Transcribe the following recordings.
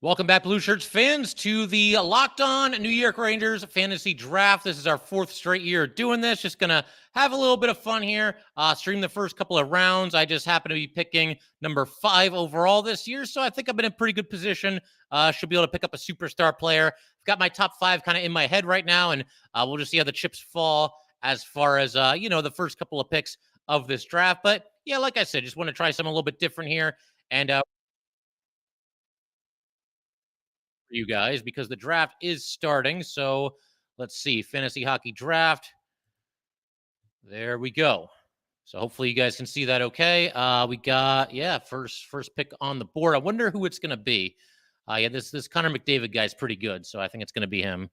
Welcome back, Blue Shirts fans, to the Locked On New York Rangers Fantasy Draft. This is our fourth straight year doing this. Just going to have a little bit of fun here, stream the first couple of rounds. I just happen to be picking number 5 overall this year, so I think I'm in a pretty good position. Should be able to pick up a superstar player. I've got my top 5 kind of in my head right now, and we'll just see how the chips fall as far as, the first couple of picks of this draft. But yeah, like I said, just want to try something a little bit different here. And you guys because the draft is starting. So let's see, fantasy hockey draft. There we go. So hopefully you guys can see that okay. We got first pick on the board. I wonder who it's going to be. This Connor McDavid guy's pretty good, so I think it's going to be him.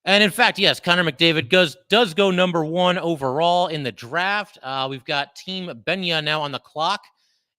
And in fact, yes, Connor McDavid does go number 1 overall in the draft. We've got Team Benya now on the clock,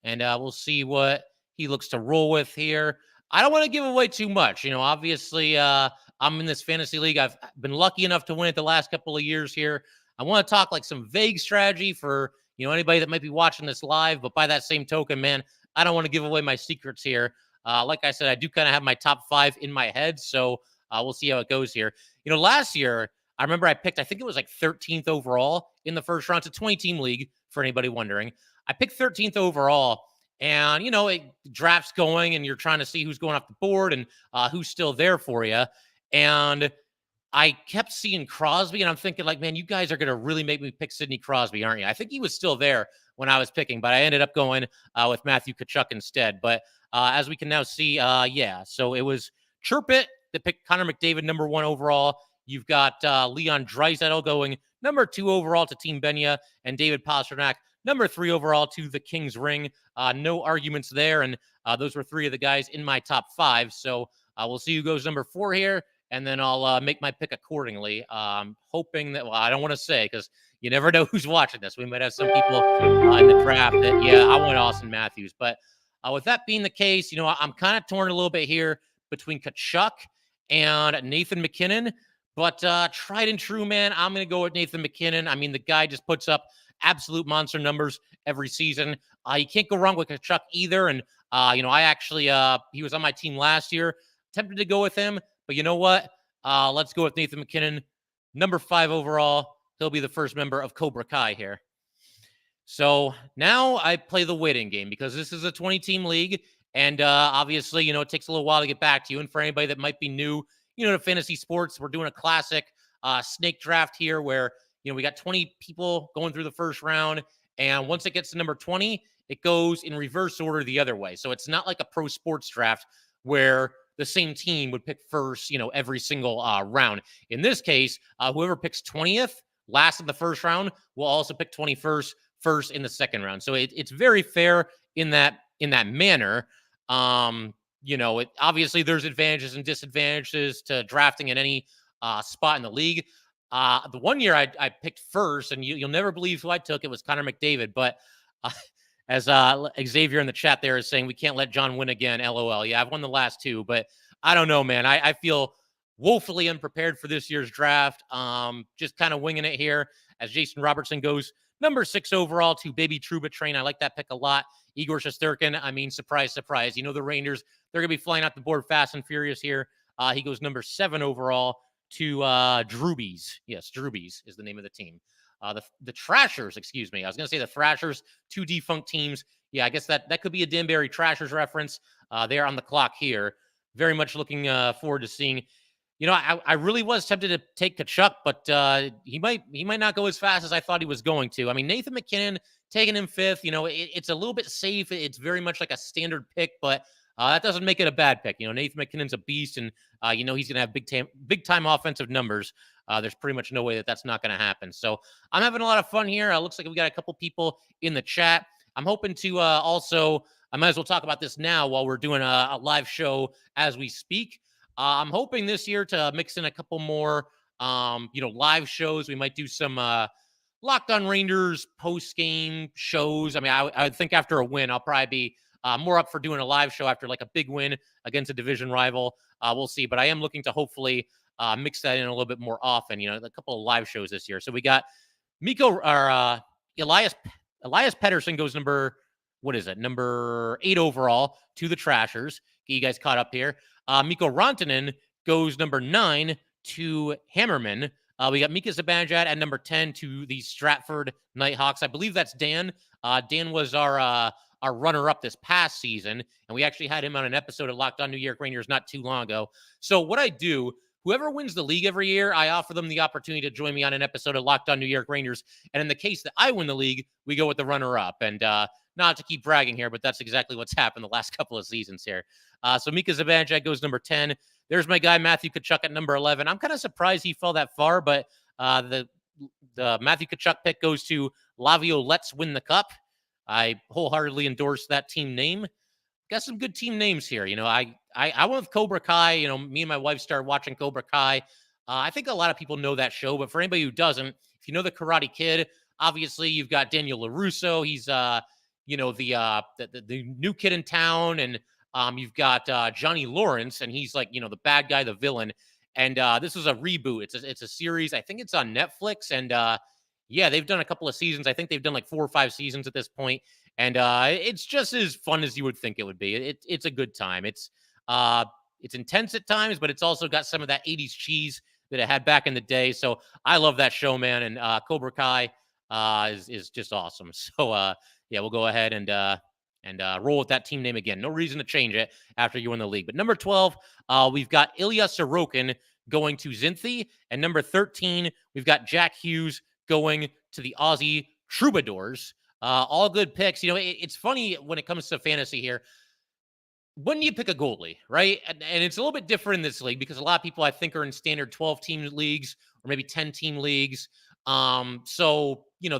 and we'll see what he looks to roll with here. I don't want to give away too much. Obviously, I'm in this fantasy league. I've been lucky enough to win it the last couple of years here. I want to talk like some vague strategy for, anybody that might be watching this live. But by that same token, man, I don't want to give away my secrets here. Like I said, I do kind of have my top 5 in my head. So we'll see how it goes here. Last year, I remember I think it was like 13th overall in the first round. It's a 20-team league, for anybody wondering. I picked 13th overall. And, it drafts going and you're trying to see who's going off the board and who's still there for you. And I kept seeing Crosby and I'm thinking like, man, you guys are going to really make me pick Sidney Crosby, aren't you? I think he was still there when I was picking, but I ended up going with Matthew Tkachuk instead. But as we can now see, so it was Chirpit that picked Connor McDavid number 1 overall. You've got Leon Draisaitl going number 2 overall to Team Benya and David Pastrnak number 3 overall to the King's Ring. No arguments there. And those were 3 of the guys in my top 5. So we'll see who goes number 4 here. And then I'll make my pick accordingly. Hoping that, I don't want to say because you never know who's watching this. We might have some people in the draft that, I want Austin Matthews. But with that being the case, I'm kind of torn a little bit here between Tkachuk and Nathan MacKinnon. But tried and true, man, I'm going to go with Nathan MacKinnon. I mean, the guy just puts up absolute monster numbers every season. You can't go wrong with Tkachuk either. And, I actually, he was on my team last year. Tempted to go with him. But you know what? Let's go with Nathan MacKinnon. Number 5 overall. He'll be the first member of Cobra Kai here. So now I play the waiting game because this is a 20-team league. And obviously, it takes a little while to get back to you. And for anybody that might be new, to fantasy sports, we're doing a classic snake draft here where, we got 20 people going through the first round. And once it gets to number 20, it goes in reverse order the other way. So it's not like a pro sports draft where the same team would pick first, every single round. In this case, whoever picks 20th last in the first round will also pick 21st first in the second round. So it's very fair in that manner. Obviously there's advantages and disadvantages to drafting in any spot in the league. The one year I picked first, and you'll never believe who I took. It was Connor McDavid. But as Xavier in the chat there is saying, we can't let John win again. LOL. Yeah, I've won the last 2, but I don't know, man. I feel woefully unprepared for this year's draft. Just kind of winging it here as Jason Robertson goes number 6 overall to Baby Trouba Train. I like that pick a lot. Igor Shesterkin. I mean, surprise, surprise. The Rangers, they're going to be flying out the board fast and furious here. He goes number 7 overall to Droobies. Yes, Droobies is the name of the team. The Trashers, excuse me. I was going to say the Thrashers, 2 defunct teams. Yeah, I guess that could be a Danbury Trashers reference. They're on the clock here. Very much looking forward to seeing. I really was tempted to take Tkachuk, but he might not go as fast as I thought he was going to. I mean, Nathan MacKinnon, taking him 5th, it's a little bit safe. It's very much like a standard pick, but that doesn't make it a bad pick. Nathan MacKinnon's a beast, and he's going to have big time offensive numbers. There's pretty much no way that's not going to happen. So I'm having a lot of fun here. Looks like we got a couple people in the chat. I'm hoping to also, I might as well talk about this now while we're doing a live show as we speak. I'm hoping this year to mix in a couple more, live shows. We might do some Locked On Rangers post-game shows. I mean, I would think after a win, I'll probably be more up for doing a live show after like a big win against a division rival. We'll see. But I am looking to hopefully mix that in a little bit more often, a couple of live shows this year. So we got Elias Pettersson goes number 8 overall to the Trashers. get you guys caught up here. Mikko Rantanen goes number 9 to Hammerman. We got Mika Zibanejad at number 10 to the Stratford Nighthawks. I believe that's Dan. Dan was our runner-up this past season, and we actually had him on an episode of Locked On New York Rangers not too long ago. So what I do, whoever wins the league every year, I offer them the opportunity to join me on an episode of Locked On New York Rangers. And in the case that I win the league, we go with the runner-up. And not to keep bragging here, but that's exactly what's happened the last couple of seasons here. So Mika Zibanejad goes number 10. There's my guy, Matthew Tkachuk, at number 11. I'm kind of surprised he fell that far, but the Matthew Tkachuk pick goes to Lavio Let's Win the Cup. I wholeheartedly endorse that team name. Got some good team names here. You know, I went with Cobra Kai. You know, me and my wife started watching Cobra Kai. I think a lot of people know that show, but for anybody who doesn't, if you know the Karate Kid, obviously you've got Daniel LaRusso. He's you know, the new kid in town, and you've got Johnny Lawrence, and he's like, you know, the bad guy, the villain. And this is a reboot. It's a series. I think it's on Netflix, and yeah, they've done a couple of seasons. I think they've done like 4 or 5 seasons at this point, and it's just as fun as you would think it would be. It's a good time. It's intense at times, but it's also got some of that 80s cheese that it had back in the day. So I love that show, man. And Cobra Kai is just awesome. So yeah, we'll go ahead and roll with that team name again. No reason to change it after you win the league. But number 12, we've got Ilya Sorokin going to Xinthi. And number 13, we've got Jack Hughes going to the Aussie Troubadours. All good picks. You know, it's funny when it comes to fantasy here. When you pick a goalie, right? And it's a little bit different in this league because a lot of people, I think, are in standard 12-team leagues or maybe 10-team leagues. So, you know,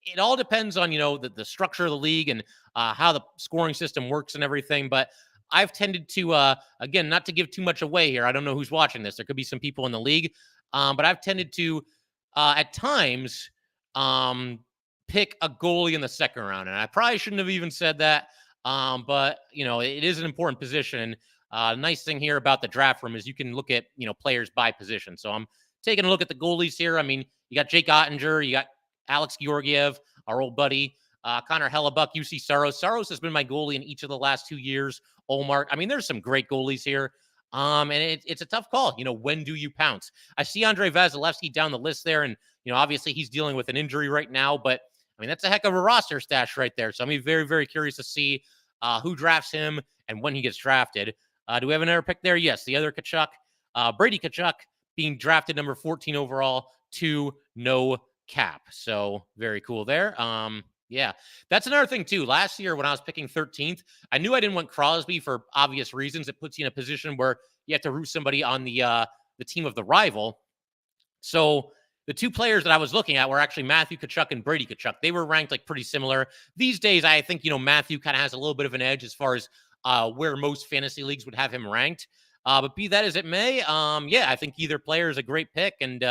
it all depends on, you know, the structure of the league and how the scoring system works and everything. But I've tended to, again, not to give too much away here. I don't know who's watching this. There could be some people in the league. But I've tended to, at times, pick a goalie in the second round. And I probably shouldn't have even said that. But, you know, it is an important position. Nice thing here about the draft room is you can look at, you know, players by position. So I'm taking a look at the goalies here. I mean, you got Jake Ottinger, you got Alex Georgiev, our old buddy, Connor Hellebuck, UC Saros. Saros has been my goalie in each of the last 2 years. Olmark. I mean, there's some great goalies here. And it's a tough call. You know, when do you pounce? I see Andrei Vasilevsky down the list there. And, you know, obviously he's dealing with an injury right now, but I mean, that's a heck of a roster stash right there. So I'm very, very curious to see who drafts him and when he gets drafted. Do we have another pick there? Yes, the other Tkachuk, Brady Tkachuk, being drafted number 14 overall to no cap. So very cool there. Yeah, that's another thing too. Last year when I was picking 13th, I knew I didn't want Crosby for obvious reasons. It puts you in a position where you have to root somebody on the team of the rival. So the 2 players that I was looking at were actually Matthew Tkachuk and Brady Tkachuk. They were ranked like pretty similar. These days, I think, you know, Matthew kind of has a little bit of an edge as far as where most fantasy leagues would have him ranked. But be that as it may, yeah, I think either player is a great pick. And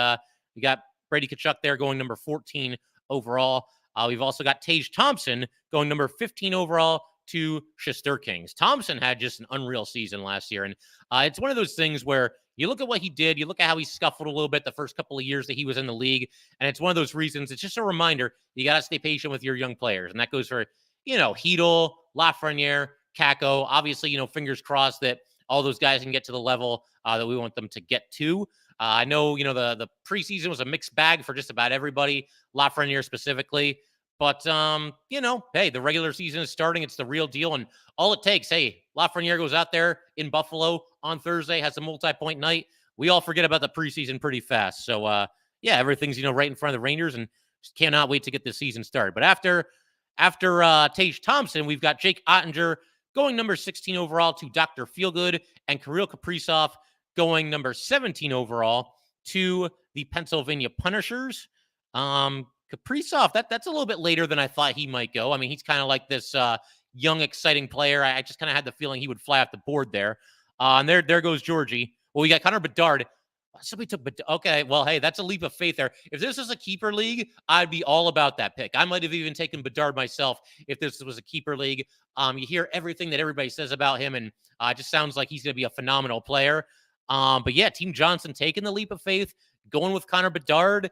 we got Brady Tkachuk there going number 14 overall. We've also got Tage Thompson going number 15 overall to Chester Kings. Thompson had just an unreal season last year. And it's one of those things where you look at what he did, you look at how he scuffled a little bit the first couple of years that he was in the league. And it's one of those reasons, it's just a reminder, you got to stay patient with your young players. And that goes for, you know, Hedel, Lafreniere, Kako. Obviously, you know, fingers crossed that all those guys can get to the level that we want them to get to. I know, you know, the preseason was a mixed bag for just about everybody, Lafreniere specifically. But, you know, hey, the regular season is starting. It's the real deal. And all it takes, hey, Lafreniere goes out there in Buffalo on Thursday, has a multi-point night. We all forget about the preseason pretty fast. So, yeah, everything's, you know, right in front of the Rangers and just cannot wait to get the season started. But after Tage Thompson, we've got Jake Ottinger going number 16 overall to Dr. Feelgood and Kirill Kaprizov going number 17 overall to the Pennsylvania Punishers. Kaprizov, that's a little bit later than I thought he might go. I mean, he's kind of like this young, exciting player. I just kind of had the feeling he would fly off the board there. And there goes Georgie. Well, we got Connor Bedard. Somebody took Bedard. Okay, well, hey, that's a leap of faith there. If this was a keeper league, I'd be all about that pick. I might have even taken Bedard myself if this was a keeper league. You hear everything that everybody says about him, and it just sounds like he's going to be a phenomenal player. But yeah, Team Johnson taking the leap of faith, going with Connor Bedard.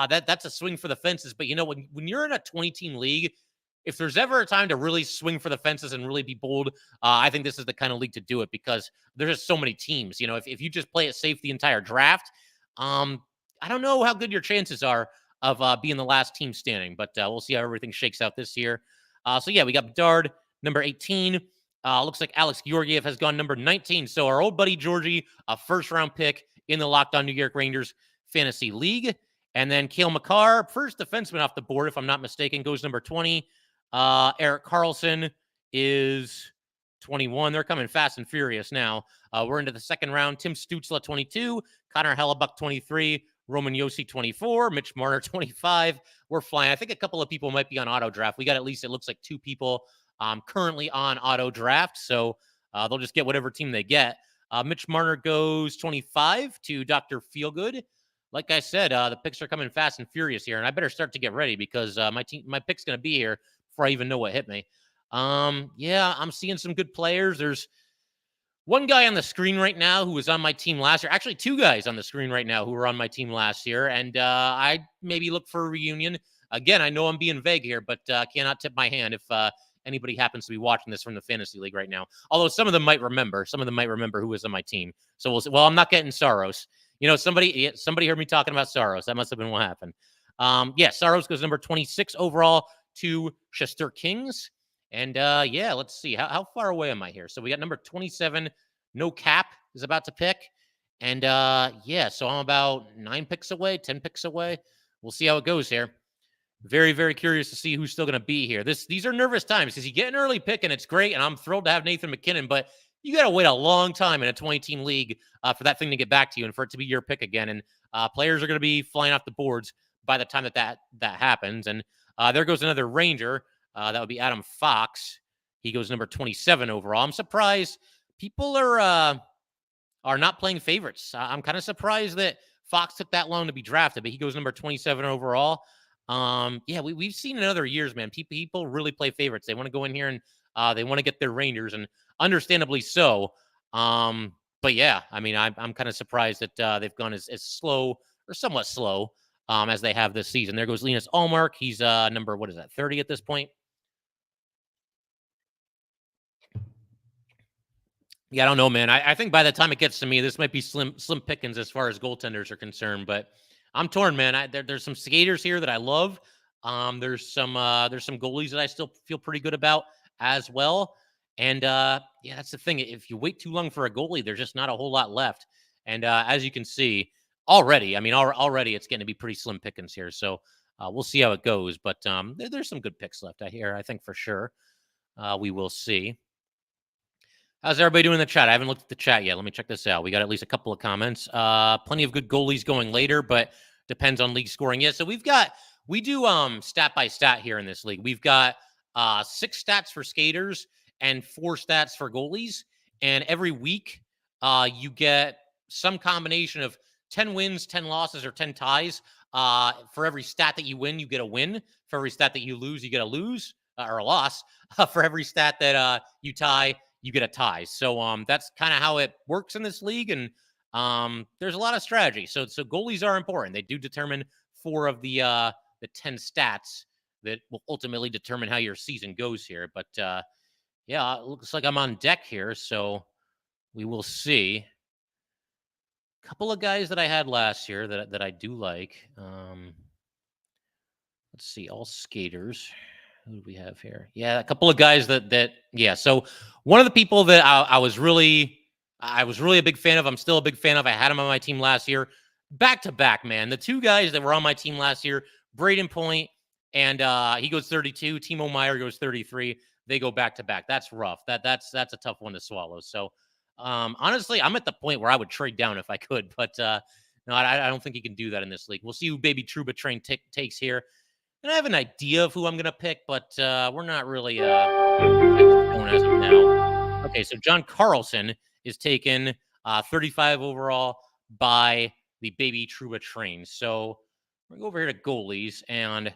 That's a swing for the fences. But, you know, when you're in a 20-team league, if there's ever a time to really swing for the fences and really be bold, I think this is the kind of league to do it because there's just so many teams. You know, if you just play it safe the entire draft, I don't know how good your chances are of being the last team standing, but we'll see how everything shakes out this year. So yeah, we got Bedard, number 18. Looks like Alex Georgiev has gone number 19. So our old buddy Georgie, a first-round pick in the Locked On New York Rangers Fantasy League. And then Cale Makar, first defenseman off the board, if I'm not mistaken, goes number 20. Erik Karlsson is 21. They're coming fast and furious now. We're into the second round. Tim Stützle, 22. Connor Hellebuck, 23. Roman Josi, 24. Mitch Marner, 25. We're flying. I think a couple of people might be on auto draft. We got at least, it looks like 2 people currently on auto draft. So they'll just get whatever team they get. Mitch Marner goes 25 to Dr. Feelgood. Like I said, the picks are coming fast and furious here, and I better start to get ready because my pick's going to be here before I even know what hit me. Yeah, I'm seeing some good players. There's one guy on the screen right now who was on my team last year. Actually, 2 guys on the screen right now who were on my team last year, and I maybe look for a reunion. Again, I know I'm being vague here, but cannot tip my hand if anybody happens to be watching this from the fantasy league right now. Although some of them might remember. Some of them might remember who was on my team. So we'll see. Well, I'm not getting Saros. You know, somebody heard me talking about Saros. That must have been what happened. Yeah, Saros goes number 26 overall to Chester Kings. And yeah, let's see. How far away am I here? So we got number 27. No Cap is about to pick. And yeah, so I'm about 9 picks away, 10 picks away. We'll see how it goes here. Very, very curious to see who's still going to be here. These are nervous times because you get an early pick and it's great. And I'm thrilled to have Nathan McKinnon, but you got to wait a long time in a 20-team league for that thing to get back to you and for it to be your pick again. And players are going to be flying off the boards by the time that happens. And there goes another Ranger. That would be Adam Fox. He goes number 27 overall. I'm surprised people are not playing favorites. I'm kind of surprised that Fox took that long to be drafted, but he goes number 27 overall. Yeah, we've seen in other years, man. People really play favorites. They want to go in here and they want to get their Rangers, and understandably so. But yeah, I mean, I'm kind of surprised that they've gone as slow or somewhat slow as they have this season. There goes Linus Ullmark. He's number, what is that, 30 at this point? Yeah, I don't know, man. I think by the time it gets to me, this might be slim pickings as far as goaltenders are concerned. But I'm torn, man. There's some skaters here that I love. There's some goalies that I still feel pretty good about as well. And yeah, that's the thing. If you wait too long for a goalie, there's just not a whole lot left. And as you can see already, I mean, already it's getting to be pretty slim pickings here. So we'll see how it goes. But there's some good picks left. I think for sure. We will see. How's everybody doing in the chat? I haven't looked at the chat yet. Let me check this out. We got at least a couple of comments. Plenty of good goalies going later, but depends on league scoring. Yeah, so we do stat by stat here in this league. We've got 6 stats for skaters and 4 stats for goalies. And every week you get some combination of 10 wins, 10 losses, or 10 ties. For every stat that you win, you get a win. For every stat that you lose, you get a lose or a loss. For every stat that you tie, you get a tie. So that's kind of how it works in this league. And there's a lot of strategy. So goalies are important. They do determine 4 of the 10 stats that will ultimately determine how your season goes here. But yeah, it looks like I'm on deck here. So we will see. A couple of guys that I had last year that I do like. Let's see, all skaters. Who do we have here? Yeah, a couple of guys that yeah. So one of the people that I was really a big fan of. I'm still a big fan of. I had him on my team last year, back to back, man. The 2 guys that were on my team last year, Braden Point, and he goes 32. Timo Meier goes 33. They go back to back. That's rough. That's a tough one to swallow. So honestly, I'm at the point where I would trade down if I could, but no, I don't think he can do that in this league. We'll see who Baby Trouba Train takes here. And I have an idea of who I'm going to pick, but we're not really going as of now. Okay, so John Carlson is taken 35 overall by the Baby Trouba Train. So we're going to go over here to goalies, and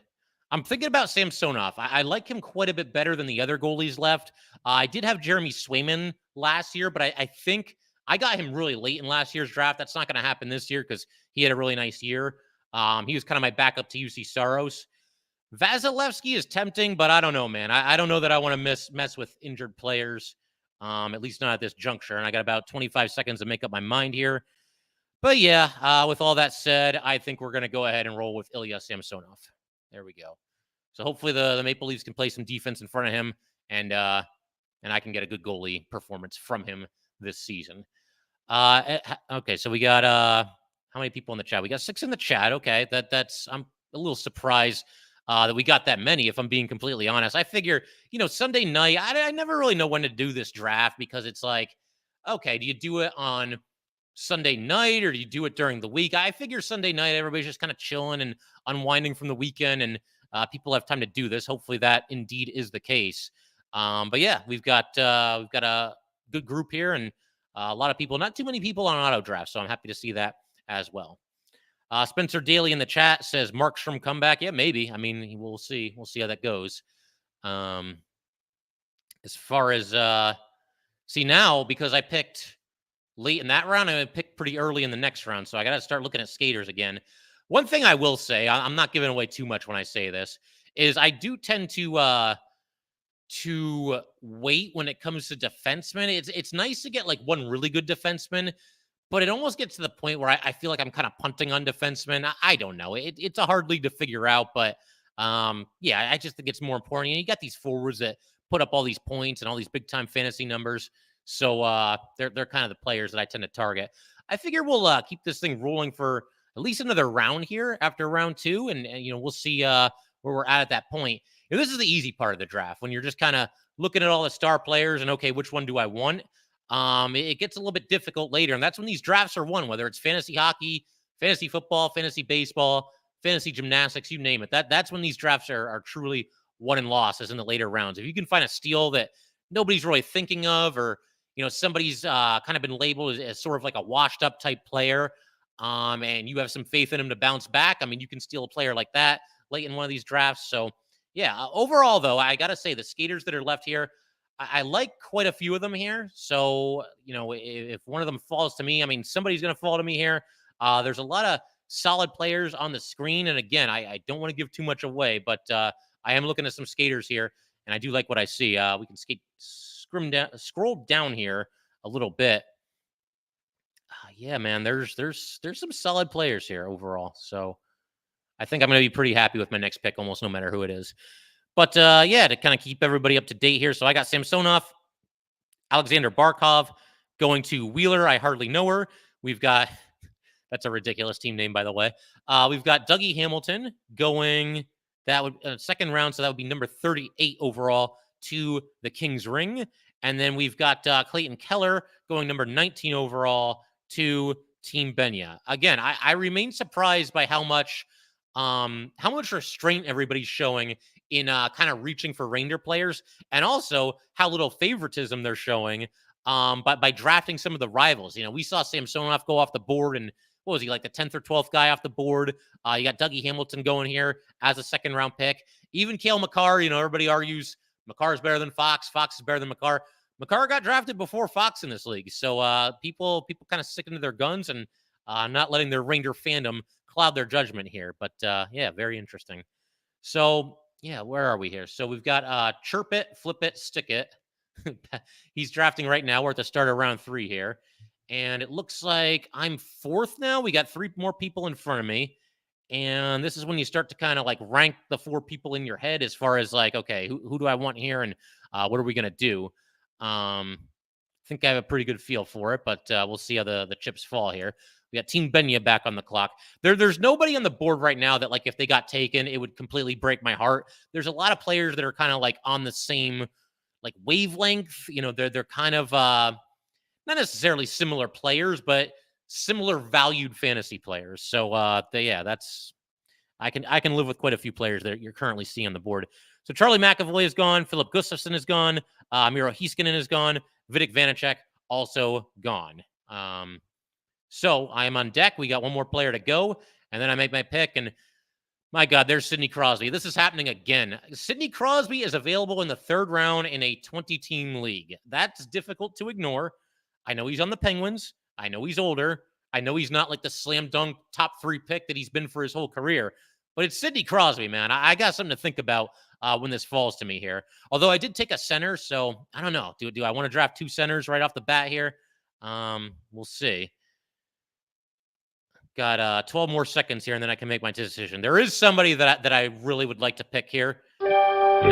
I'm thinking about Samsonov. I like him quite a bit better than the other goalies left. I did have Jeremy Swayman last year, but I think I got him really late in last year's draft. That's not going to happen this year because he had a really nice year. He was kind of my backup to UC Saros. Vasilevsky is tempting, but I don't know, man. I don't know that I want to mess with injured players, at least not at this juncture. And I got about 25 seconds to make up my mind here. But yeah, with all that said, I think we're going to go ahead and roll with Ilya Samsonov. There we go. So hopefully the Maple Leafs can play some defense in front of him, and I can get a good goalie performance from him this season. Okay, so we got how many people in the chat? We got 6 in the chat. Okay, that's I'm a little surprised that we got that many. If I'm being completely honest, I figure Sunday night. I never really know when to do this draft because it's like, okay, do you do it on Sunday night or do you do it during the week? I figure Sunday night everybody's just kind of chilling and unwinding from the weekend, and people have time to do this. Hopefully that indeed is the case. But yeah, we've got a good group here and a lot of people, not too many people on auto draft, so I'm happy to see that as well. Spencer Daly in the chat says Markstrom comeback. Yeah, maybe. I mean, we'll see. We'll see how that goes. As far as see now, because I picked late in that round, I picked pretty early in the next round, so I got to start looking at skaters again. One thing I will say, I'm not giving away too much when I say this, is I do tend to wait when it comes to defensemen. It's nice to get like one really good defenseman, but it almost gets to the point where I feel like I'm kind of punting on defensemen. I don't know. It's a hard league to figure out, but yeah, I just think it's more important. You got these forwards that put up all these points and all these big time fantasy numbers. So they're kind of the players that I tend to target. I figure we'll keep this thing rolling for at least another round here after round 2, and we'll see where we're at that point. This is the easy part of the draft when you're just kind of looking at all the star players and okay, which one do I want? It gets a little bit difficult later, and that's when these drafts are won. Whether it's fantasy hockey, fantasy football, fantasy baseball, fantasy gymnastics, you name it. That's when these drafts are truly won and lost, as in the later rounds. If you can find a steal that nobody's really thinking of, or somebody's kind of been labeled as sort of like a washed up type player, and you have some faith in him to bounce back. I mean, you can steal a player like that late in one of these drafts. So yeah, overall though, I gotta say the skaters that are left here, I like quite a few of them here. So if one of them falls to me, I mean, somebody's gonna fall to me here. There's a lot of solid players on the screen, and again, I don't want to give too much away, but I am looking at some skaters here, and I do like what I see. We can scroll down here a little bit. Yeah, man, there's some solid players here overall. So I think I'm going to be pretty happy with my next pick, almost no matter who it is. But yeah, to kind of keep everybody up to date here. So I got Samsonov, Alexander Barkov going to Wheeler. I hardly know her. We've got, that's a ridiculous team name, by the way. We've got Dougie Hamilton going, that would second round. So that would be number 38 overall to the Kings Ring. And then we've got Clayton Keller going number 19 overall to Team Benya. Again, I remain surprised by how much restraint everybody's showing in kind of reaching for Reindeer players, and also how little favoritism they're showing by drafting some of the rivals. We saw Samsonov go off the board, and what was he, like the 10th or 12th guy off the board? You got Dougie Hamilton going here as a second round pick. Even Cale Makar, everybody argues Makar is better than Fox. Fox is better than Makar. Makar got drafted before Fox in this league. So people kind of sticking to their guns and not letting their Reindeer fandom cloud their judgment here. But yeah, very interesting. So yeah, where are we here? So we've got Chirp It, Flip It, Stick It. He's drafting right now. We're at the start of round 3 here. And it looks like I'm 4th now. We got 3 more people in front of me. And this is when you start to kind of like rank the 4 people in your head as far as like, okay, who do I want here? And what are we going to do? I think I have a pretty good feel for it, but we'll see how the chips fall here. We got Team Benya back on the clock. There's nobody on the board right now that, like, if they got taken, it would completely break my heart. There's a lot of players that are kind of like on the same like wavelength. They're kind of not necessarily similar players, but similar valued fantasy players. So that's I can live with quite a few players that you're currently seeing on the board. So Charlie McAvoy is gone. Philip Gustafson is gone. Miro Heiskanen is gone. Vitek Vanacek also gone. So I am on deck. We got one more player to go, and then I make my pick. And my God, there's Sidney Crosby. This is happening again. Sidney Crosby is available in the 3rd round in a 20-team league. That's difficult to ignore. I know he's on the Penguins. I know he's older. I know he's not like the slam dunk top 3 pick that he's been for his whole career. but it's Sidney Crosby, man. I got something to think about when this falls to me here. Although I did take a center, so I don't know. Do I want to draft 2 centers right off the bat here? We'll see. Got 12 more seconds here, and then I can make my decision. There is somebody that I really would like to pick here, and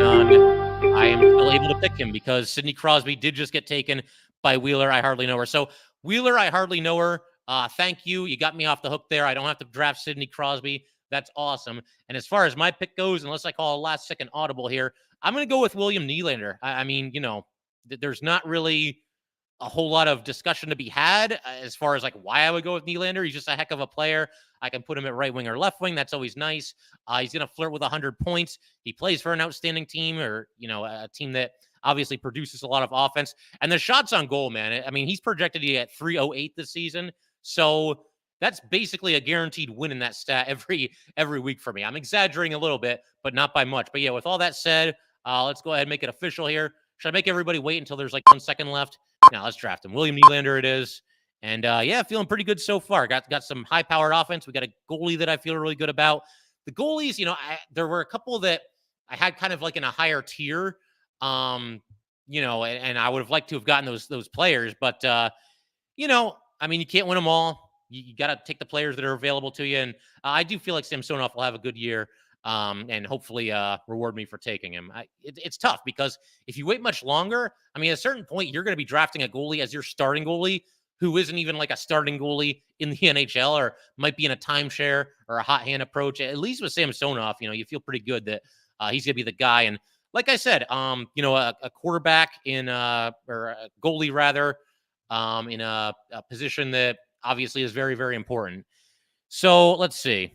I am still able to pick him because Sidney Crosby did just get taken by Wheeler. I hardly know her. So Wheeler, I hardly know her. Thank you. You got me off the hook there. I don't have to draft Sidney Crosby. That's awesome. And as far as my pick goes, unless I call a last second audible here, I'm going to go with William Nylander. I mean, there's not really a whole lot of discussion to be had as far as like why I would go with Nylander. He's just a heck of a player. I can put him at right wing or left wing. That's always nice. He's going to flirt with 100 points. He plays for an outstanding team, or a team that obviously produces a lot of offense. And the shots on goal, man. I mean, he's projected to get 308 this season, so that's basically a guaranteed win in that stat every week for me. I'm exaggerating a little bit, but not by much. But yeah, with all that said, let's go ahead and make it official here. Should I make everybody wait until there's like 1 second left? Now let's draft him. William Nylander it is. And yeah, feeling pretty good so far. Got some high-powered offense. We got a goalie that I feel really good about. The goalies, there were a couple that I had kind of like in a higher tier, and I would have liked to have gotten those players. But, I mean, you can't win them all. You got to take the players that are available to you. And I do feel like Samsonov will have a good year. And hopefully reward me for taking him. It's tough because if you wait much longer, I mean, at a certain point, you're going to be drafting a goalie as your starting goalie who isn't even like a starting goalie in the NHL or might be in a timeshare or a hot hand approach. At least with Samsonov, you feel pretty good that he's going to be the guy. And like I said, a quarterback or a goalie rather, in a position that obviously is very, very important. So let's see.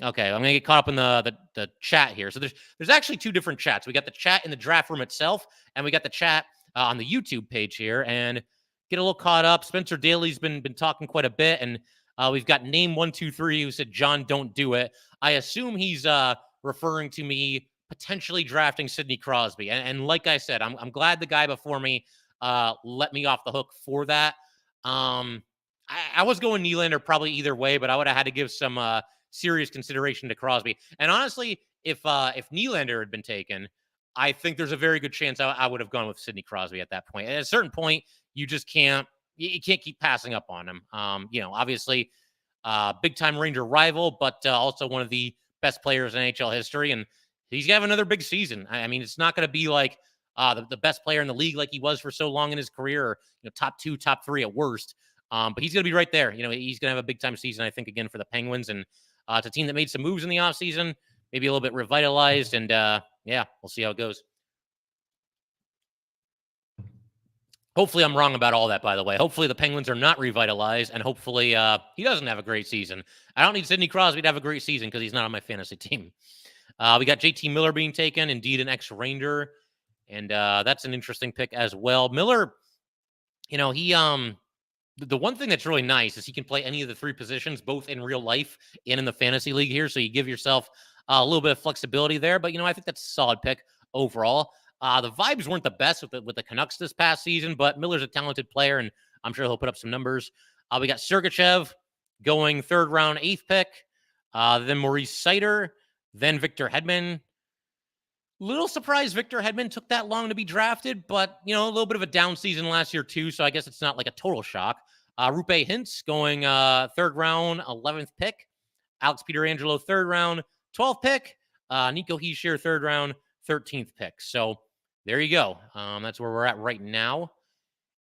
Okay, I'm gonna get caught up in the chat here. So there's actually 2 different chats. We got the chat in the draft room itself, and we got the chat on the YouTube page here. And get a little caught up. Spencer Daly's been talking quite a bit, and we've got Name123 who said, "John, don't do it." I assume he's referring to me potentially drafting Sidney Crosby. And like I said, I'm glad the guy before me let me off the hook for that. I was going Nylander probably either way, but I would have had to give some serious consideration to Crosby. And honestly, if Nylander had been taken, I think there's a very good chance I would have gone with Sidney Crosby at that point. At a certain point, you just can't keep passing up on him. Obviously, big time Ranger rival, but also one of the best players in NHL history, and he's gonna have another big season. I mean, it's not going to be like the best player in the league like he was for so long in his career, or top 2, top 3 at worst. But he's going to be right there. He's going to have a big time season, I think, again for the Penguins. And it's a team that made some moves in the offseason, maybe a little bit revitalized. And yeah, we'll see how it goes. Hopefully I'm wrong about all that, by the way. Hopefully the Penguins are not revitalized, and hopefully he doesn't have a great season. I don't need Sidney Crosby to have a great season because he's not on my fantasy team. We got JT Miller being taken, indeed an ex-Ranger. And that's an interesting pick as well. Miller, he the one thing that's really nice is he can play any of the 3 positions, both in real life and in the fantasy league here. So you give yourself a little bit of flexibility there. But, I think that's a solid pick overall. The vibes weren't the best with the Canucks this past season, but Miller's a talented player, and I'm sure he'll put up some numbers. We got Sergachev going 3rd round, 8th pick. Then Maurice Sider, then Victor Hedman. Little surprised Victor Hedman took that long to be drafted, but, a little bit of a down season last year too, so I guess it's not like a total shock. Rupe Hintz going 3rd round, 11th pick. Alex Pietrangelo, 3rd round, 12th pick. Nico Hischier, 3rd round, 13th pick. So there you go. That's where we're at right now.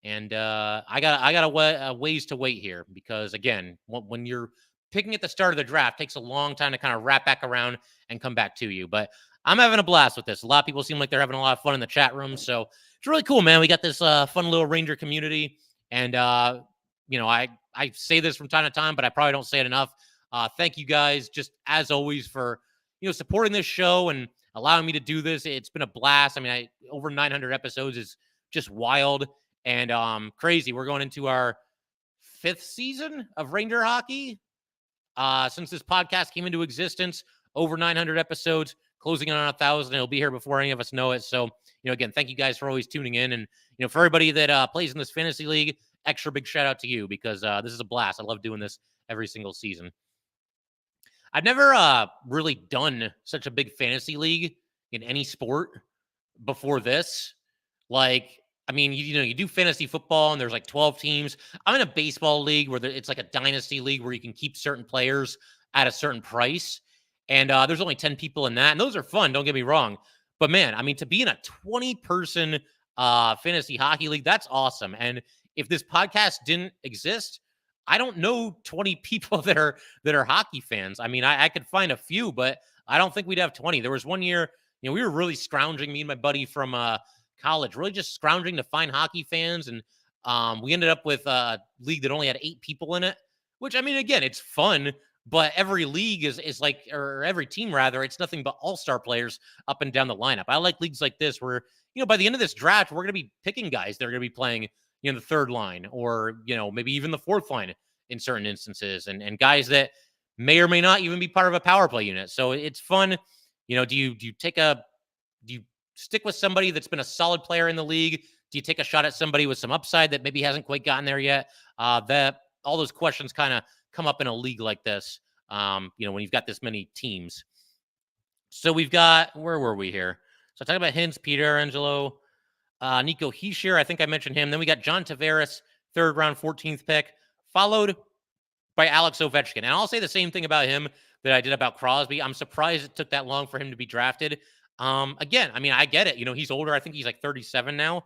And I got a ways to wait here because, again, when you're picking at the start of the draft, it takes a long time to kind of wrap back around and come back to you. But I'm having a blast with this. A lot of people seem like they're having a lot of fun in the chat room. So it's really cool, man. We got this fun little Ranger community. And, I say this from time to time, but I probably don't say it enough. Thank you guys, just as always, for, supporting this show and allowing me to do this. It's been a blast. I mean, over 900 episodes is just wild and crazy. We're going into our 5th season of Ranger hockey. Since this podcast came into existence, over 900 episodes, closing in on 1,000. It'll be here before any of us know it. So, again, thank you guys for always tuning in. And, for everybody that plays in this fantasy league, extra big shout out to you because this is a blast. I love doing this every single season. I've never really done such a big fantasy league in any sport before this. Like, I mean, you do fantasy football and there's like 12 teams. I'm in a baseball league where it's like a dynasty league where you can keep certain players at a certain price. And there's only 10 people in that. And those are fun, don't get me wrong. But man, I mean, to be in a 20-person fantasy hockey league, that's awesome. And if this podcast didn't exist, I don't know 20 people that are hockey fans. I mean, I could find a few, but I don't think we'd have 20. There was one year, we were really scrounging, me and my buddy from college, really just scrounging to find hockey fans. And we ended up with a league that only had 8 people in it, which, I mean, again, it's fun, but every league is like, or every team rather, it's nothing but all-star players up and down the lineup. I like leagues like this where, by the end of this draft, we're going to be picking guys that are going to be playing, the third line or, maybe even the fourth line in certain instances, and guys that may or may not even be part of a power play unit. So it's fun. Do you stick with somebody that's been a solid player in the league? Do you take a shot at somebody with some upside that maybe hasn't quite gotten there yet? That all those questions kind of come up in a league like this, when you've got this many teams. So we've got, where were we here? So I talked about Hintz, Peter Angelo, Nico Hischier. I think I mentioned him. Then we got John Tavares, 3rd round, 14th pick, followed by Alex Ovechkin. And I'll say the same thing about him that I did about Crosby. I'm surprised it took that long for him to be drafted. Again, I mean, I get it. He's older. I think he's like 37 now.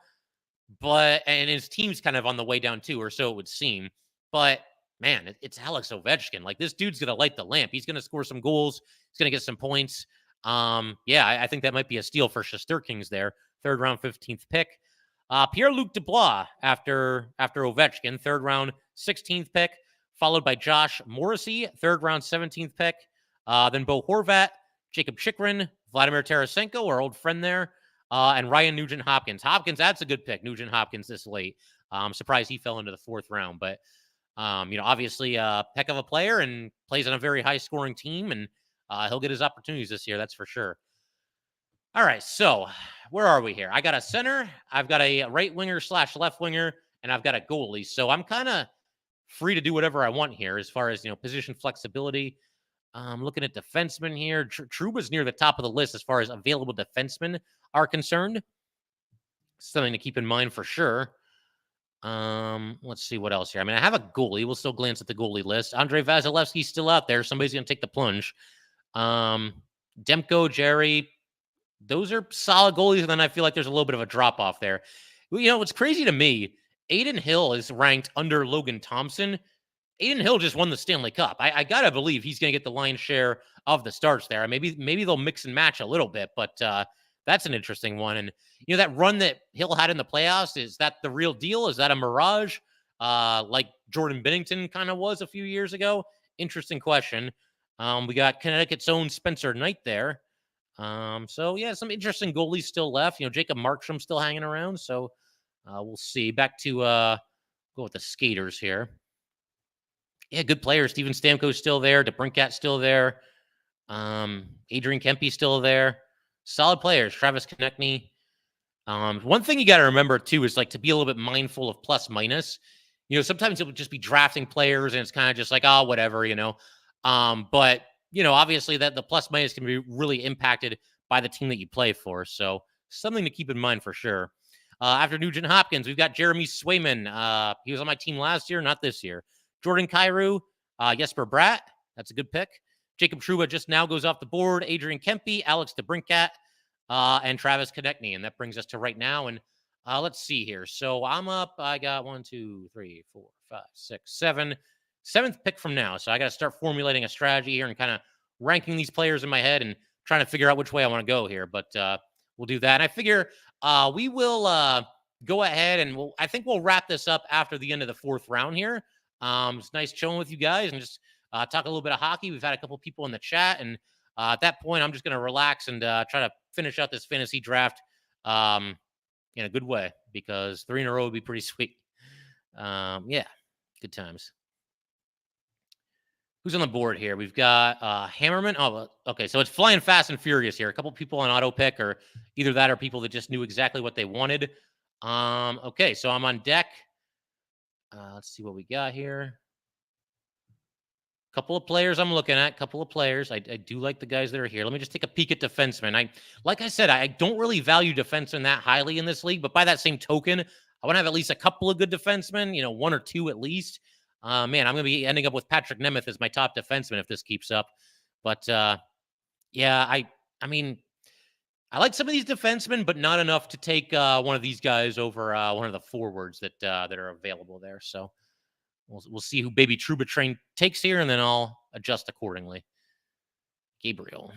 And his team's kind of on the way down too, or so it would seem. But man, it's Alex Ovechkin. Like, this dude's gonna light the lamp. He's gonna score some goals. He's gonna get some points. I think that might be a steal for Shesterkins there. 3rd round, 15th pick. Pierre-Luc Dubois after Ovechkin, 3rd round, 16th pick, followed by Josh Morrissey, 3rd round, 17th pick. Then Bo Horvat, Jacob Chikrin, Vladimir Tarasenko, our old friend there, and Ryan Nugent-Hopkins. That's a good pick, Nugent-Hopkins this late. I'm surprised he fell into the 4th round, but obviously a heck of a player and plays on a very high-scoring team, and he'll get his opportunities this year, that's for sure. All right, so where are we here? I got a center, I've got a right winger / left winger, and I've got a goalie. So I'm kind of free to do whatever I want here as far as, position flexibility. I'm looking at defensemen here. Trouba's near the top of the list as far as available defensemen are concerned. Something to keep in mind for sure. Let's see what else here. I mean, I have a goalie. We'll still glance at the goalie list. Andrei Vasilevsky's still out there. Somebody's going to take the plunge. Demko, Jerry, those are solid goalies. And then I feel like there's a little bit of a drop off there. What's crazy to me, Aiden Hill is ranked under Logan Thompson. Aiden Hill just won the Stanley Cup. I got to believe he's going to get the lion's share of the starts there. Maybe they'll mix and match a little bit, but that's an interesting one. And, that run that Hill had in the playoffs, is that the real deal? Is that a mirage like Jordan Binnington kind of was a few years ago? Interesting question. We got Connecticut's own Spencer Knight there. So, yeah, some interesting goalies still left. Jacob Markstrom still hanging around. So we'll see. Back to go with the skaters here. Yeah, good players. Steven Stamkos still there. DeBrincat's still there. Adrian Kempe's still there. Solid players. Travis Konechny. One thing you got to remember, too, is like to be a little bit mindful of plus minus. Sometimes it would just be drafting players and it's kind of just like, oh, whatever, But, obviously that the plus minus can be really impacted by the team that you play for. So something to keep in mind for sure. After Nugent-Hopkins, we've got Jeremy Swayman. He was on my team last year, not this year. Jordan Kyrou, Jesper Bratt. That's a good pick. Jacob Trouba just now goes off the board. Adrian Kempe, Alex DeBrincat, and Travis Konechny. And that brings us to right now. And let's see here. So I'm up. I got 1, 2, 3, 4, 5, 6, 7. 7th pick from now. So I got to start formulating a strategy here and kind of ranking these players in my head and trying to figure out which way I want to go here. But we'll do that. And I figure we will go ahead and I think we'll wrap this up after the end of the 4th round here. It's nice chilling with you guys and just talk a little bit of hockey. We've had a couple people in the chat, and at that point, I'm just going to relax and try to finish out this fantasy draft in a good way, because 3 in a row would be pretty sweet. Yeah, good times. Who's on the board here? We've got Hammerman. Oh, okay. So it's flying fast and furious here. A couple people on auto pick, or either that or people that just knew exactly what they wanted. Okay, so I'm on deck. Let's see what we got here. Couple of players I'm looking at. Couple of players. I do like the guys that are here. Let me just take a peek at defensemen. Like I said, I don't really value defensemen that highly in this league, but by that same token, I want to have at least a couple of good defensemen. One or two at least. Man, I'm going to be ending up with Patrick Nemeth as my top defenseman if this keeps up. But yeah, I mean, I like some of these defensemen, but not enough to take one of these guys over one of the forwards that are available there. So we'll see who Baby Trouba Train takes here, and then I'll adjust accordingly. Gabriel.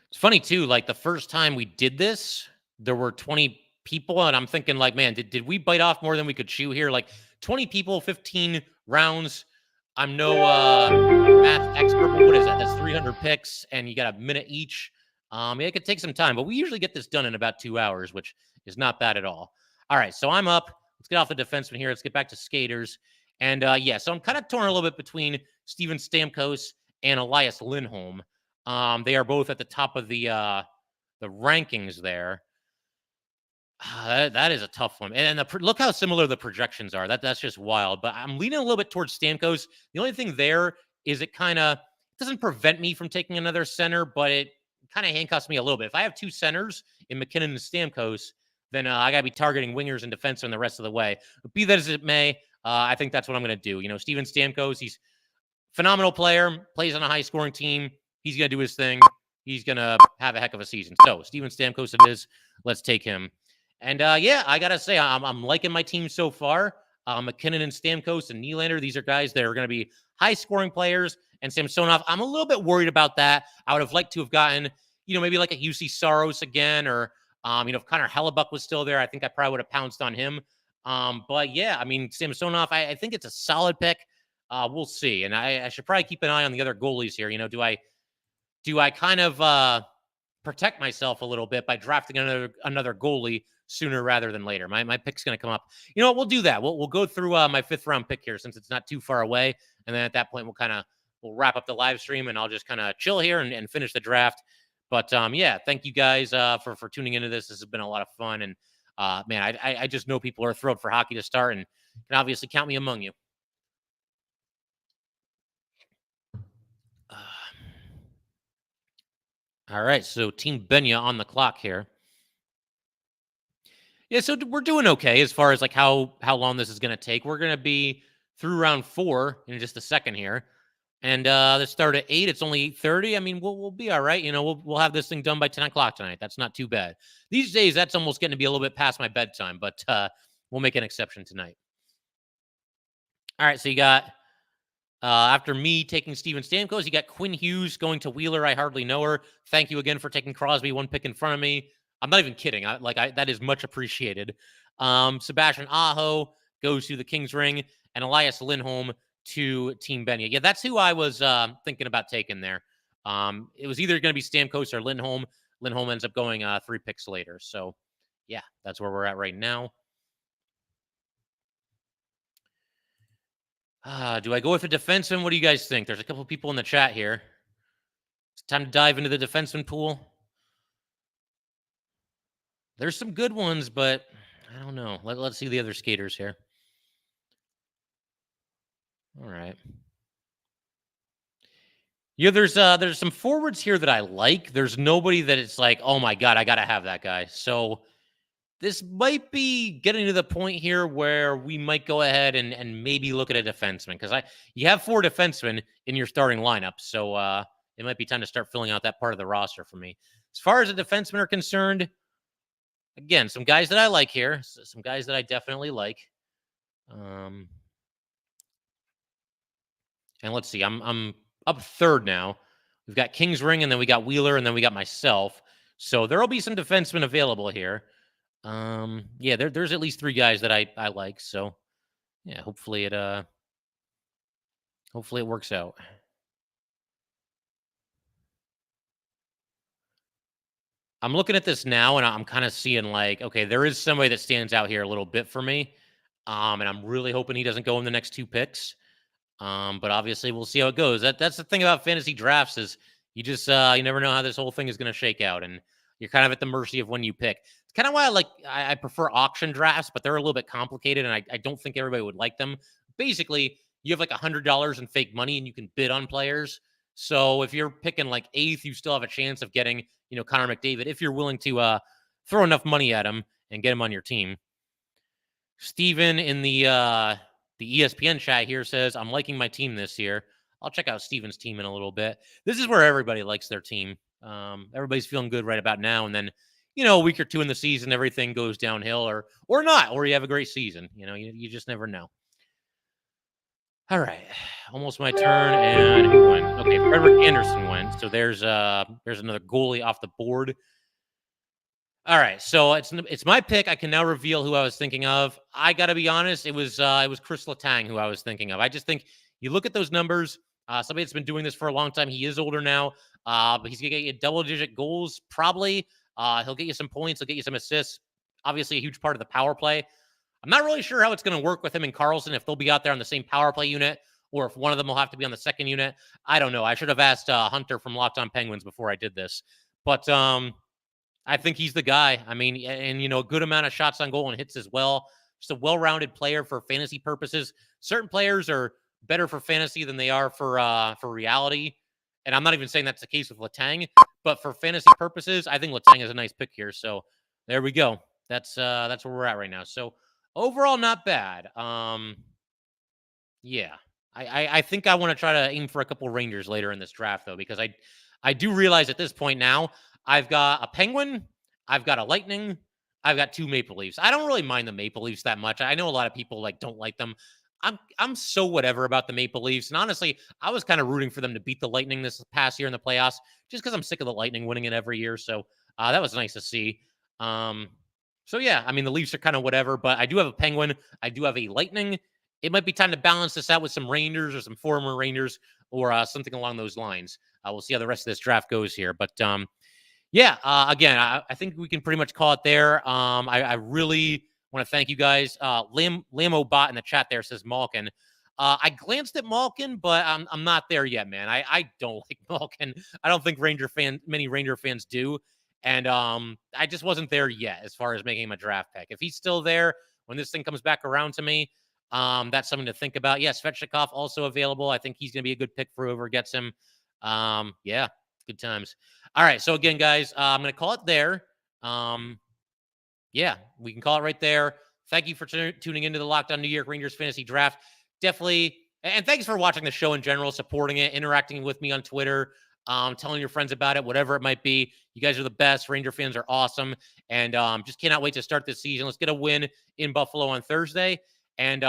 It's funny too. Like the first time we did this, there were 20 people, and I'm thinking, like, man, did we bite off more than we could chew here? Like 20 people, 15 rounds. I'm no math expert, but what is that? That's 300 picks, and you got a minute each. Yeah, it could take some time, but we usually get this done in about 2 hours, which is not bad at all. All right, so I'm up. Let's get off the defenseman here. Let's get back to skaters. And yeah, so I'm kind of torn a little bit between Steven Stamkos and Elias Lindholm. They are both at the top of the rankings there. That is a tough one. And look how similar the projections are. That's just wild. But I'm leaning a little bit towards Stamkos. The only thing there is it kind of doesn't prevent me from taking another center, but it kind of handcuffs me a little bit. If I have two centers in McKinnon and Stamkos, then I got to be targeting wingers and defensemen the rest of the way. But be that as it may, I think that's what I'm going to do. Steven Stamkos, he's a phenomenal player, plays on a high-scoring team. He's going to do his thing. He's going to have a heck of a season. So, Steven Stamkos it is. Let's take him. And, yeah, I got to say, I'm liking my team so far. McKinnon and Stamkos and Nylander, these are guys that are going to be high-scoring players. And Samsonov, I'm a little bit worried about that. I would have liked to have gotten, maybe like a UC Saros again, or, if Connor Hellebuck was still there, I think I probably would have pounced on him. But, yeah, I mean, Samsonov, I think it's a solid pick. We'll see. And I should probably keep an eye on the other goalies here. Do I kind of protect myself a little bit by drafting another goalie sooner rather than later? My pick's going to come up. You know what? We'll do that. We'll go through my 5th round pick here since it's not too far away. And then at that point, we'll wrap up the live stream and I'll just kind of chill here and finish the draft. But yeah, thank you guys for tuning into this. This has been a lot of fun. And man, I just know people are thrilled for hockey to start and can obviously count me among you. All right, so Team Benya on the clock here. Yeah, so we're doing okay as far as like how long this is going to take. We're going to be through round 4 in just a second here. And let's start at 8. It's only 8:30. I mean, we'll be all right. We'll have this thing done by 10 o'clock tonight. That's not too bad. These days, that's almost getting to be a little bit past my bedtime, but we'll make an exception tonight. All right, so you got, after me taking Steven Stamkos, you got Quinn Hughes going to Wheeler. I hardly know her. Thank you again for taking Crosby, one pick in front of me. I'm not even kidding. That is much appreciated. Sebastian Aho goes to the Kings Ring, and Elias Lindholm to Team Benya. Yeah, that's who I was thinking about taking there. It was either going to be Stamkos or Lindholm. Lindholm ends up going 3 picks later. So, yeah, that's where we're at right now. Do I go with a defenseman? What do you guys think? There's a couple people in the chat here. It's time to dive into the defenseman pool. There's some good ones, but I don't know. Let's see the other skaters here. All right. Yeah, there's some forwards here that I like. There's nobody that it's like, oh my God, I got to have that guy. So this might be getting to the point here where we might go ahead and maybe look at a defenseman because you have 4 defensemen in your starting lineup. So it might be time to start filling out that part of the roster for me. As far as the defensemen are concerned, again, some guys that I like here, some guys that I definitely like. And let's see, I'm up 3rd now. We've got Kings Ring, and then we got Wheeler, and then we got myself. So there will be some defensemen available here. Yeah, there's at least 3 guys that I like. So yeah, hopefully it works out. I'm looking at this now, and I'm kind of seeing like, okay, there is somebody that stands out here a little bit for me. And I'm really hoping he doesn't go in the next 2 picks. But obviously we'll see how it goes. That's the thing about fantasy drafts is you just you never know how this whole thing is going to shake out, and you're kind of at the mercy of when you pick. It's kind of why I prefer auction drafts, but they're a little bit complicated, and I don't think everybody would like them. Basically, you have like $100 in fake money, and you can bid on players. So if you're picking like eighth, you still have a chance of getting, Connor McDavid if you're willing to throw enough money at him and get him on your team. Steven in the ESPN chat here says, I'm liking my team this year. I'll check out Steven's team in a little bit. This is where everybody likes their team. Everybody's feeling good right about now. And then, a week or two in the season, everything goes downhill or not, or you have a great season. You just never know. All right. Almost my turn. And who went? Okay, Frederick Anderson went. So there's another goalie off the board. All right, so it's my pick. I can now reveal who I was thinking of. I got to be honest, it was Chris Letang who I was thinking of. I just think you look at those numbers. Somebody that's been doing this for a long time. He is older now, but he's gonna get you double-digit goals probably. He'll get you some points. He'll get you some assists. Obviously, a huge part of the power play. I'm not really sure how it's going to work with him and Carlson, if they'll be out there on the same power play unit or if one of them will have to be on the second unit. I don't know. I should have asked Hunter from Locked On Penguins before I did this, but I think he's the guy. I mean, and a good amount of shots on goal and hits as well. Just a well-rounded player for fantasy purposes. Certain players are better for fantasy than they are for reality. And I'm not even saying that's the case with Letang, but for fantasy purposes, I think Letang is a nice pick here. So there we go. That's where we're at right now. So overall, not bad. Yeah. I think I want to try to aim for a couple Rangers later in this draft, though, because I do realize at this point now, I've got a Penguin, I've got a Lightning, I've got 2 Maple Leafs. I don't really mind the Maple Leafs that much. I know a lot of people don't like them. I'm so whatever about the Maple Leafs. And honestly, I was kind of rooting for them to beat the Lightning this past year in the playoffs, just because I'm sick of the Lightning winning it every year. So that was nice to see. So yeah, I mean, the Leafs are kind of whatever, but I do have a Penguin. I do have a Lightning. It might be time to balance this out with some Rangers or some former Rangers or something along those lines. We'll see how the rest of this draft goes here. But yeah, again, I think we can pretty much call it there. I really want to thank you guys. Lamo Bot in the chat there says Malkin. I glanced at Malkin, but I'm not there yet, man. I don't like Malkin. I don't think many Ranger fans do. And I just wasn't there yet as far as making him a draft pick. If he's still there when this thing comes back around to me, that's something to think about. Yes, Svechnikov also available. I think he's going to be a good pick for whoever gets him. Yeah, good times. All right, so again, guys, I'm going to call it there. Yeah, we can call it right there. Thank you for tuning into the Locked On New York Rangers Fantasy Draft. Definitely, and thanks for watching the show in general, supporting it, interacting with me on Twitter, telling your friends about it, whatever it might be. You guys are the best. Ranger fans are awesome, and just cannot wait to start this season. Let's get a win in Buffalo on Thursday, and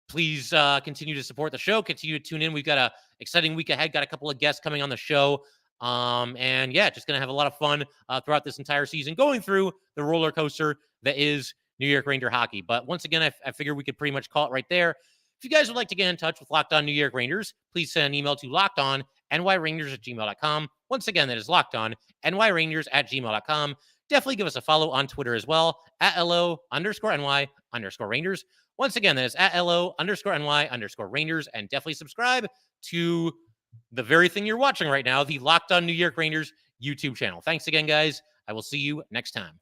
please continue to support the show. Continue to tune in. We've got an exciting week ahead. Got a couple of guests coming on the show. And yeah, just going to have a lot of fun throughout this entire season, going through the roller coaster that is New York Ranger hockey. But once again, I figure we could pretty much call it right there. If you guys would like to get in touch with Locked On New York Rangers, please send an email to lockedonnyrangers@gmail.com. Once again, that is lockedonnyrangers@gmail.com. Definitely give us a follow on Twitter as well, @LO_NY_Rangers. Once again, that is @LO_NY_Rangers. And definitely subscribe to the very thing you're watching right now, the Locked On New York Rangers YouTube channel. Thanks again, guys. I will see you next time.